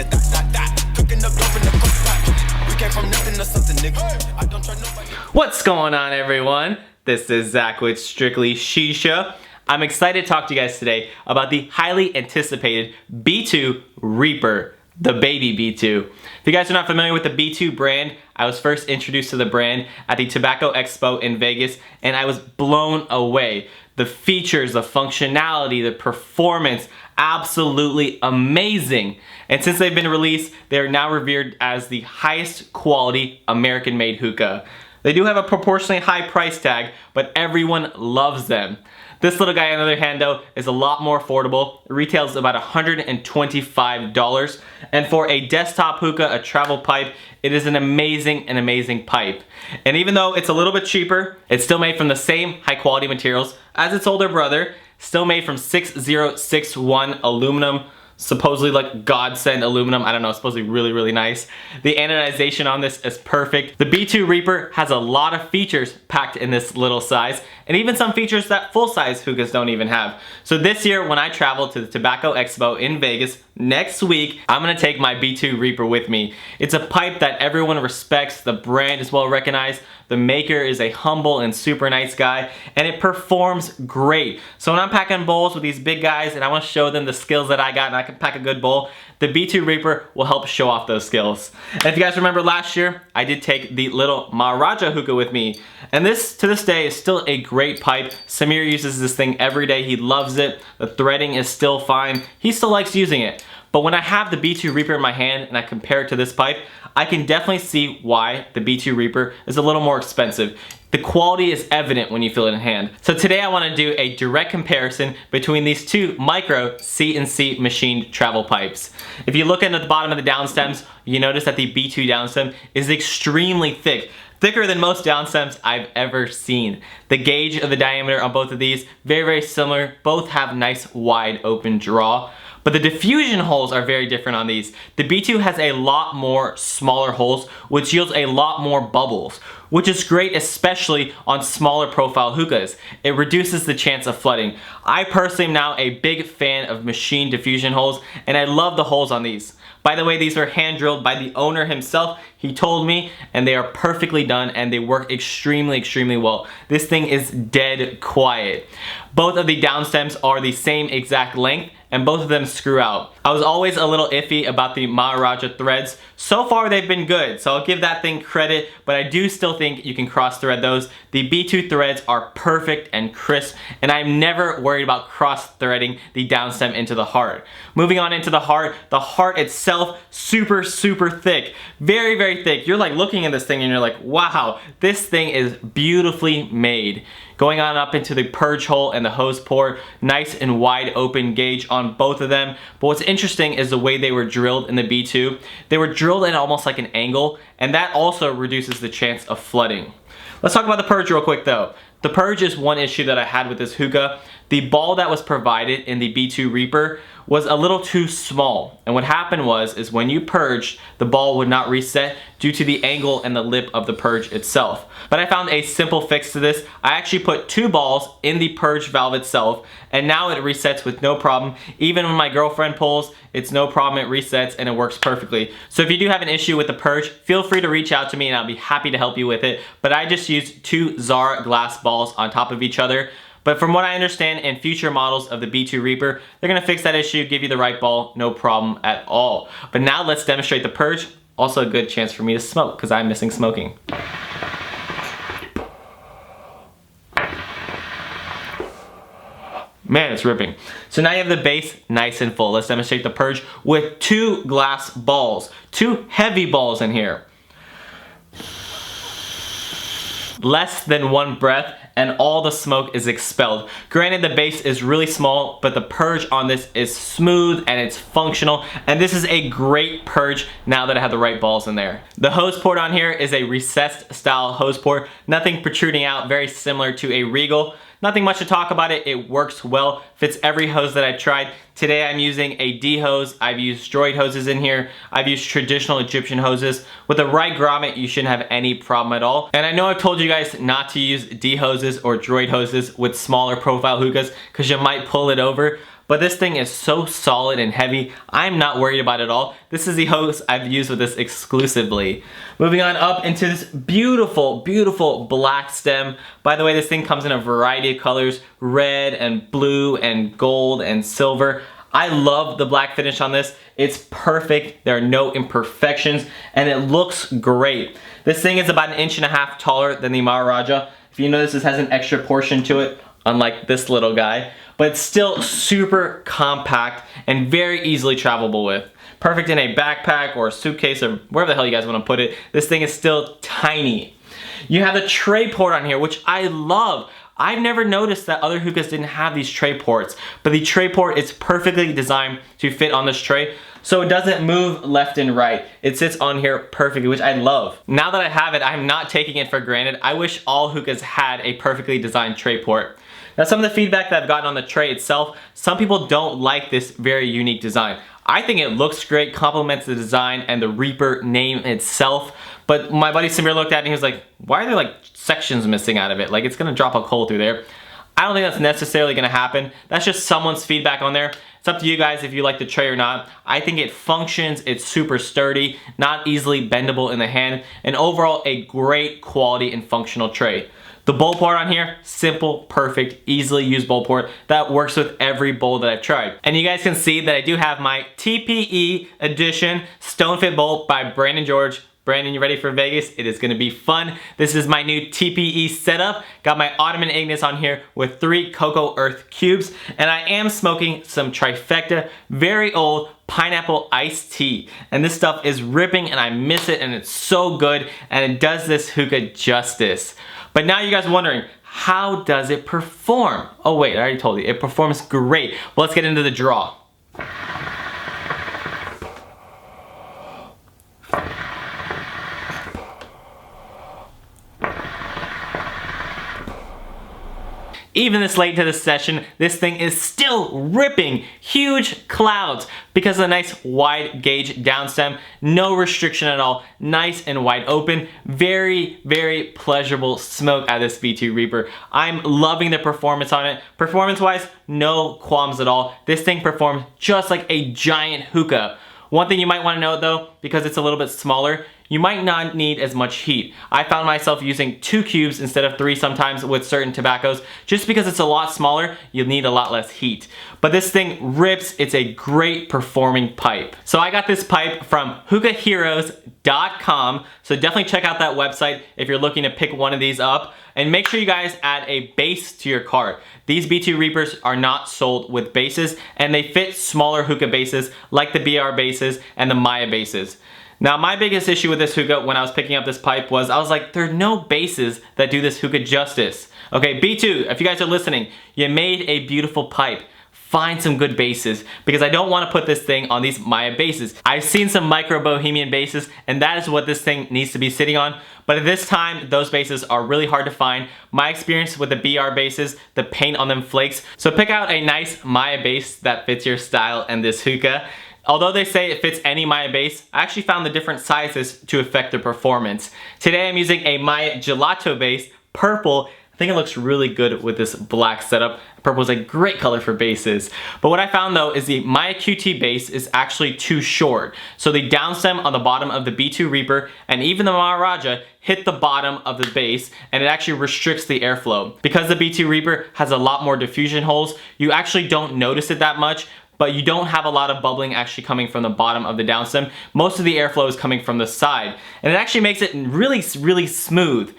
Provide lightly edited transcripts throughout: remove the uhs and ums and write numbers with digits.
yeah, that. Cooking up dope in the cookpot. We came from nothing to something, nigga. I don't try nobody. What's going on, everyone? This is Zach with Strictly Shisha. I'm excited to talk to you guys today about the highly anticipated B2 Reaper, the baby B2. If you guys are not familiar with the B2 brand, I was first introduced to the brand at the Tobacco Expo in Vegas, and I was blown away. The features, the functionality, the performance, absolutely amazing. And since they've been released, they are now revered as the highest quality American-made hookah. They do have a proportionally high price tag, but everyone loves them. This little guy, on the other hand, though, is a lot more affordable. It retails about $125. And for a desktop hookah, a travel pipe, it is an amazing pipe. And even though it's a little bit cheaper, it's still made from the same high quality materials as its older brother, still made from 6061 aluminum, supposedly like godsend aluminum. I don't know, it's supposed to be really nice. The anodization on this is perfect. The B2 Reaper has a lot of features packed in this little size, and even some features that full-size hookahs don't even have. So this year, when I travel to the Tobacco Expo in Vegas next week, I'm gonna take my B2 Reaper with me. It's a pipe that everyone respects, the brand is well recognized, the maker is a humble and super nice guy, and it performs great. So when I'm packing bowls with these big guys and I want to show them the skills that I got and I can pack a good bowl, the B2 Reaper will help show off those skills. And if you guys remember last year, I did take the little Maharaja hookah with me. And this, to this day, is still a great pipe. Samir uses this thing every day. He loves it. The threading is still fine. He still likes using it. But when I have the B2 Reaper in my hand and I compare it to this pipe, I can definitely see why the B2 Reaper is a little more expensive. The quality is evident when you feel it in hand. So today I want to do a direct comparison between these two micro CNC machined travel pipes. If you look at the bottom of the downstems, you notice that the B2 downstem is extremely thick. Thicker than most downstems I've ever seen. The gauge of the diameter on both of these, very similar. Both have nice wide open draw. But the diffusion holes are very different on these. The B2 has a lot more smaller holes, which yields a lot more bubbles, which is great especially on smaller profile hookahs. It reduces the chance of flooding. I personally am now a big fan of machine diffusion holes, and I love the holes on these. By the way, these were hand drilled by the owner himself, he told me, and they are perfectly done and they work extremely well. This thing is dead quiet. Both of the downstems are the same exact length, and both of them screw out. I was always a little iffy about the Maharaja threads. So far they've been good, so I'll give that thing credit, but I do still think you can cross thread those. The B2 threads are perfect and crisp, and I'm never worried about cross threading the downstem into the heart. Moving on into the heart itself, super thick, very thick. You're like looking at this thing and you're like, wow, this thing is beautifully made. Going on up into the purge hole and the hose port, nice and wide open gauge on both of them. But what's interesting is the way they were drilled in the B2. They were drilled at almost like an angle, and that also reduces the chance of flooding. Let's talk about the purge real quick though. The purge is one issue that I had with this hookah. The ball that was provided in the B2 Reaper was a little too small. And what happened is when you purged, the ball would not reset due to the angle and the lip of the purge itself. But I found a simple fix to this. I actually put 2 balls in the purge valve itself, and now it resets with no problem. Even when my girlfriend pulls, it's no problem, it resets and it works perfectly. So if you do have an issue with the purge, feel free to reach out to me and I'll be happy to help you with it. But I just used 2 Zara glass balls on top of each other. But from what I understand, in future models of the B2 Reaper, they're gonna fix that issue, give you the right ball, no problem at all. But now let's demonstrate the purge. Also a good chance for me to smoke, because I'm missing smoking. Man, it's ripping. So now you have the base nice and full. Let's demonstrate the purge with 2 glass balls. 2 heavy balls in here. Less than 1 breath and all the smoke is expelled. Granted, the base is really small, but the purge on this is smooth and it's functional, and this is a great purge now that I have the right balls in there. The hose port on here is a recessed style hose port, nothing protruding out, very similar to a Regal. Nothing much to talk about it. It works well, fits every hose that I tried. Today I'm using a D hose. I've used droid hoses in here. I've used traditional Egyptian hoses. With the right grommet, you shouldn't have any problem at all. And I know I've told you guys not to use D hoses or droid hoses with smaller profile hookahs because you might pull it over. but this thing is so solid and heavy, I'm not worried about it at all. This is the hose I've used with this exclusively. Moving on up into this beautiful, beautiful black stem. By the way, this thing comes in a variety of colors, red and blue and gold and silver. I love the black finish on this. It's perfect. There are no imperfections and it looks great. This thing is about 1.5 inches taller than the Maharaja. If you notice, this has an extra portion to it, unlike this little guy, but it's still super compact and very easily travelable with. Perfect in a backpack or a suitcase or wherever the hell you guys want to put it. This thing is still tiny. You have the tray port on here, which I love. I've never noticed that other hookahs didn't have these tray ports, but the tray port is perfectly designed to fit on this tray, so it doesn't move left and right. It sits on here perfectly, which I love. Now that I have it, I'm not taking it for granted. I wish all hookahs had a perfectly designed tray port. Now, some of the feedback that I've gotten on the tray itself, some people don't like this very unique design. I think it looks great, complements the design and the Reaper name itself. But my buddy Samir looked at it and he was like, why are there like sections missing out of it? Like, it's gonna drop a hole through there. I don't think that's necessarily gonna happen. That's just someone's feedback on there. It's up to you guys if you like the tray or not. I think it functions, it's super sturdy, not easily bendable in the hand, and overall a great quality and functional tray. The bowl port on here, simple, perfect, easily used bowl port that works with every bowl that I've tried. And you guys can see that I do have my TPE edition Stone Fit bowl by Brandon George. Brandon, you ready for Vegas? It is gonna be fun. This is my new TPE setup. Got my Ottoman Ignis on here with 3 Cocoa Earth cubes, and I am smoking some Trifecta, very old pineapple iced tea. And this stuff is ripping and I miss it and it's so good and it does this hookah justice. But now you guys are wondering, how does it perform? Oh wait, I already told you, it performs great. Well, let's get into the draw. Even this late to the session, this thing is still ripping huge clouds because of the nice wide gauge downstem, no restriction at all, nice and wide open, very, very pleasurable smoke out of this B2 Reaper. I'm loving the performance on it. Performance-wise, no qualms at all. This thing performs just like a giant hookah. One thing you might want to know though, because it's a little bit smaller, you might not need as much heat. I found myself using 2 cubes instead of 3 sometimes with certain tobaccos. Just because it's a lot smaller, you'll need a lot less heat. But this thing rips, it's a great performing pipe. So I got this pipe from hookahheroes.com, so definitely check out that website if you're looking to pick one of these up. And make sure you guys add a base to your cart. These B2 Reapers are not sold with bases, and they fit smaller hookah bases like the BR bases and the Maya bases. Now, my biggest issue with this hookah when I was picking up this pipe was I was like, there are no bases that do this hookah justice. Okay, B2, if you guys are listening, you made a beautiful pipe. Find some good bases because I don't want to put this thing on these Maya bases. I've seen some micro bohemian bases and that is what this thing needs to be sitting on. But at this time, those bases are really hard to find. My experience with the BR bases, the paint on them flakes. So pick out a nice Maya base that fits your style and this hookah. Although they say it fits any Maya base, I actually found the different sizes to affect the performance. Today I'm using a Maya Gelato base, purple. I think it looks really good with this black setup. Purple is a great color for bases. But what I found though is the Maya QT base is actually too short. So the downstem on the bottom of the B2 Reaper and even the Maharaja hit the bottom of the base and it actually restricts the airflow. Because the B2 Reaper has a lot more diffusion holes, you actually don't notice it that much, but you don't have a lot of bubbling actually coming from the bottom of the downstem. Most of the airflow is coming from the side. And it actually makes it really, really smooth.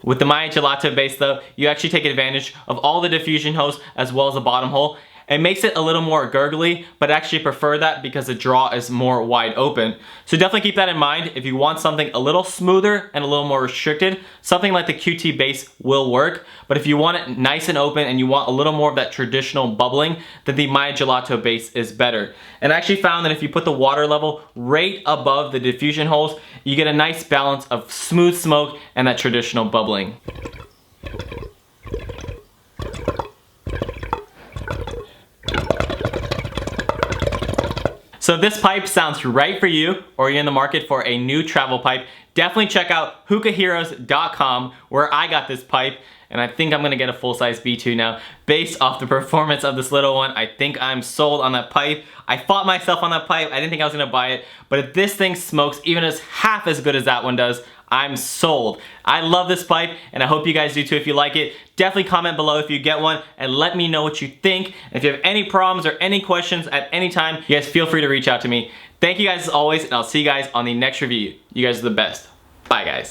With the Maya Gelato base though, you actually take advantage of all the diffusion holes as well as the bottom hole. It makes it a little more gurgly, but I actually prefer that because the draw is more wide open. So definitely keep that in mind. If you want something a little smoother and a little more restricted, something like the QT base will work. But if you want it nice and open and you want a little more of that traditional bubbling, then the Maya Gelato base is better. And I actually found that if you put the water level right above the diffusion holes, you get a nice balance of smooth smoke and that traditional bubbling. So if this pipe sounds right for you, or you're in the market for a new travel pipe, definitely check out hookahheroes.com where I got this pipe. And I think I'm gonna get a full-size B2 now. Based off the performance of this little one, I think I'm sold on that pipe. I fought myself on that pipe. I didn't think I was gonna buy it. But if this thing smokes even as half as good as that one does, I'm sold. I love this pipe, and I hope you guys do too if you like it. Definitely comment below if you get one, and let me know what you think. And if you have any problems or any questions at any time, you guys feel free to reach out to me. Thank you guys as always, and I'll see you guys on the next review. You guys are the best. Bye guys.